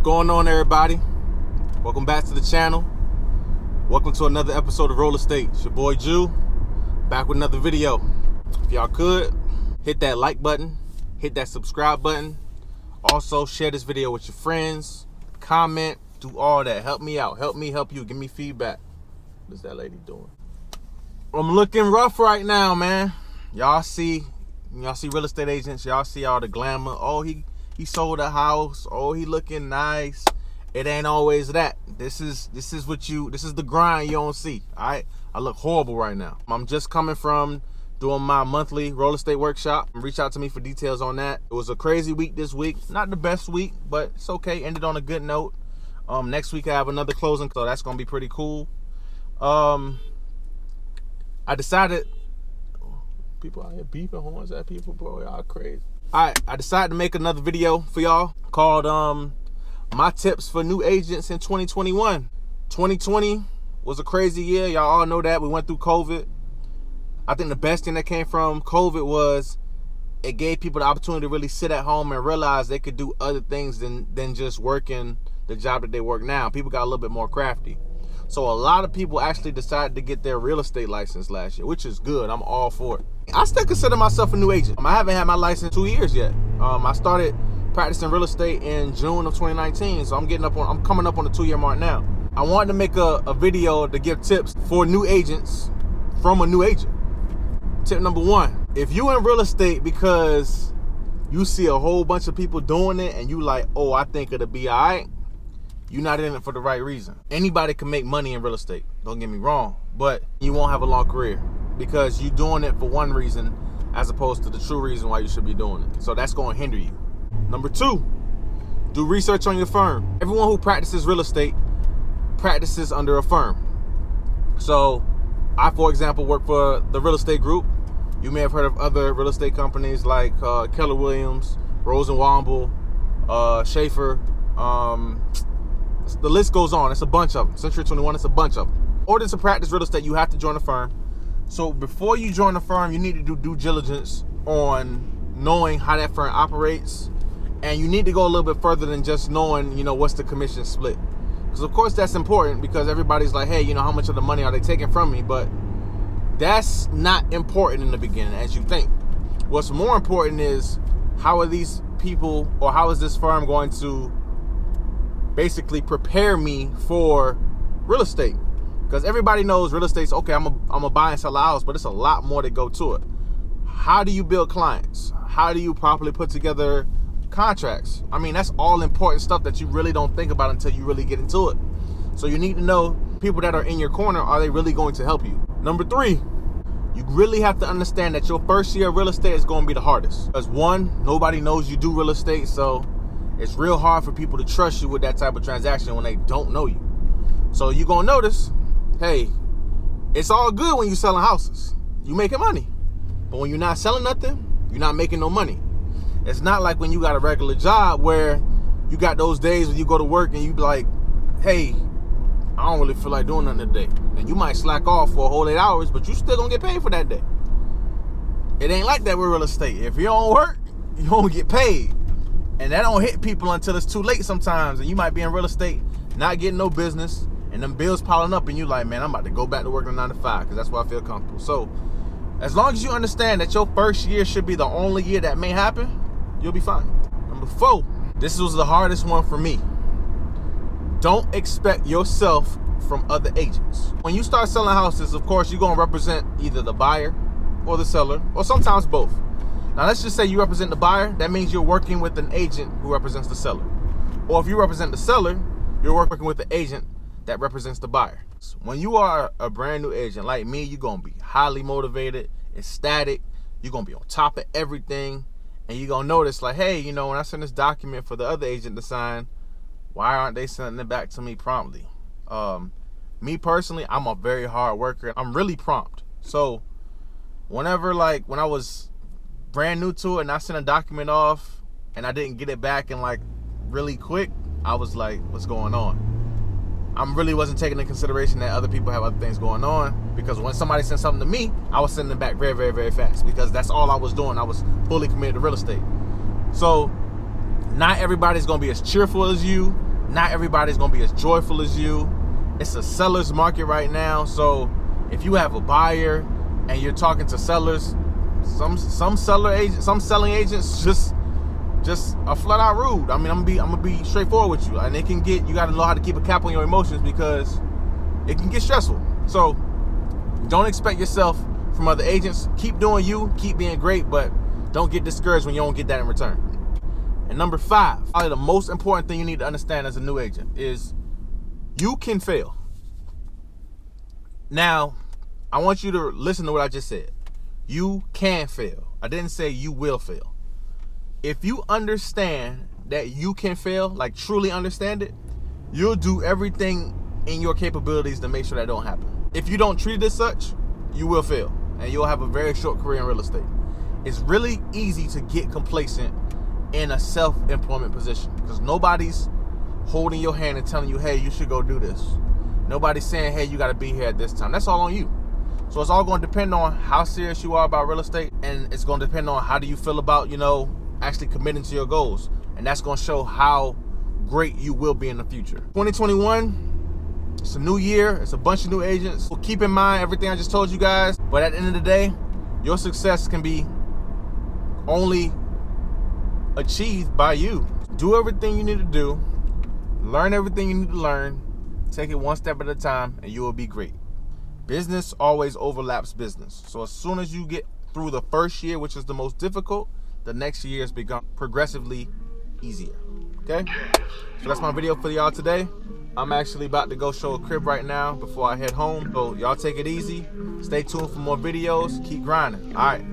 going on, everybody? Welcome back to the channel. Welcome to another episode of Rolle Estate. It's your boy Jew, back with another video. If y'all could, hit that like button, hit that subscribe button. Also, share this video with your friends, comment, do all that. Help me out, help me help you, give me feedback. What's that lady doing? I'm looking rough right now, man. Y'all see real estate agents, y'all see all the glamour. Oh, he sold a house. Oh, he looking nice. It ain't always that. This is the grind you don't see. All right, I look horrible right now. I'm just coming from doing my monthly real estate workshop. Reach out to me for details on that. It was a crazy week this week. Not the best week, but it's okay. Ended on a good note. Next week I have another closing, so that's gonna be pretty cool. I decided, people out here beeping horns at people, bro. Y'all crazy. All right, I decided to make another video for y'all called my tips for new agents in 2021. 2020 was a crazy year. Y'all all know that. We went through COVID. I think the best thing that came from COVID was it gave people the opportunity to really sit at home and realize they could do other things than just working the job that they work now. People got a little bit more crafty. So a lot of people actually decided to get their real estate license last year, which is good. I'm all for it. I still consider myself a new agent. I haven't had my license 2 years yet. I started practicing real estate in June of 2019, so I'm coming up on the 2-year mark now. I wanted to make a video to give tips for new agents from a new agent. Tip number 1, if you in real estate because you see a whole bunch of people doing it and you like, oh, I think it'll be all right, you're not in it for the right reason. Anybody can make money in real estate, don't get me wrong, but you won't have a long career because you're doing it for one reason as opposed to the true reason why you should be doing it. So that's going to hinder you. Number 2, do research on your firm. Everyone who practices real estate practices under a firm. So I, for example, work for the Real Estate Group. You may have heard of other real estate companies like Keller Williams, Rosen Womble, Schaefer. The list goes on. It's a bunch of them. Century 21, it's a bunch of them. In order to practice real estate, you have to join a firm. So before you join a firm, you need to do due diligence on knowing how that firm operates. And you need to go a little bit further than just knowing, what's the commission split. Because of course that's important because everybody's like, hey, how much of the money are they taking from me? But that's not important in the beginning as you think. What's more important is how are these people or how is this firm going to basically prepare me for real estate? Because everybody knows real estate's okay, I'm a buy and sell a house, but it's a lot more to go to it. How do you build clients? How do you properly put together contracts? I mean, that's all important stuff that you really don't think about until you really get into it. So you need to know people that are in your corner, are they really going to help you? Number 3, you really have to understand that your first year of real estate is going to be the hardest. Because 1, nobody knows you do real estate, so it's real hard for people to trust you with that type of transaction when they don't know you. So you're going to notice, hey, it's all good when you're selling houses. You making money. But when you're not selling nothing, you're not making no money. It's not like when you got a regular job where you got those days when you go to work and you be like, hey, I don't really feel like doing nothing today. And you might slack off for a whole 8 hours, but you still gonna get paid for that day. It ain't like that with real estate. If you don't work, you don't get paid. And that don't hit people until it's too late sometimes. And you might be in real estate, not getting no business, and them bills piling up, and you like, man, I'm about to go back to working 9 to 5 because that's where I feel comfortable. So as long as you understand that your first year should be the only year that may happen, you'll be fine. Number 4, this was the hardest one for me. Don't expect yourself from other agents. When you start selling houses, of course, you're gonna represent either the buyer or the seller, or sometimes both. Now, let's just say you represent the buyer. That means you're working with an agent who represents the seller. Or if you represent the seller, you're working with the agent that represents the buyer. So when you are a brand new agent like me, you're gonna be highly motivated, ecstatic, you're gonna be on top of everything. And you're going to notice like, hey, when I send this document for the other agent to sign, why aren't they sending it back to me promptly? Me personally, I'm a very hard worker. I'm really prompt. So whenever, like, when I was brand new to it and I sent a document off and I didn't get it back in, like, really quick, I was like, what's going on? I really wasn't taking into consideration that other people have other things going on, because when somebody sent something to me, I was sending it back very, very, very fast because that's all I was doing. I was fully committed to real estate. So not everybody's going to be as cheerful as you. Not everybody's gonna be as joyful as you. It's a seller's market right now. So if you have a buyer and you're talking to sellers, some selling agents just are flat out rude. I mean, I'm gonna be straightforward with you. And you gotta know how to keep a cap on your emotions, because it can get stressful. So don't expect yourself from other agents. Keep doing you, keep being great, but don't get discouraged when you don't get that in return. And number 5, probably the most important thing you need to understand as a new agent is you can fail. Now, I want you to listen to what I just said. You can fail. I didn't say you will fail. If you understand that you can fail, like truly understand it, you'll do everything in your capabilities to make sure that don't happen. If you don't treat it as such, you will fail, and you'll have a very short career in real estate. It's really easy to get complacent in a self-employment position, because nobody's holding your hand and telling you, hey, you should go do this. Nobody's saying, hey, you got to be here at this time. That's all on you. So it's all going to depend on how serious you are about real estate, and it's going to depend on how do you feel about, actually committing to your goals. And that's going to show how great you will be in the future. 2021, it's a new year. It's a bunch of new agents. So keep in mind everything I just told you guys. But at the end of the day, your success can be only achieved by you. Do everything you need to do. Learn everything you need to learn. Take it one step at a time, and you will be great. Business always overlaps business. So as soon as you get through the first year, which is the most difficult, the next year has become progressively easier. Okay? So that's my video for y'all today. I'm actually about to go show a crib right now before I head home. So y'all take it easy. Stay tuned for more videos. Keep grinding. All right.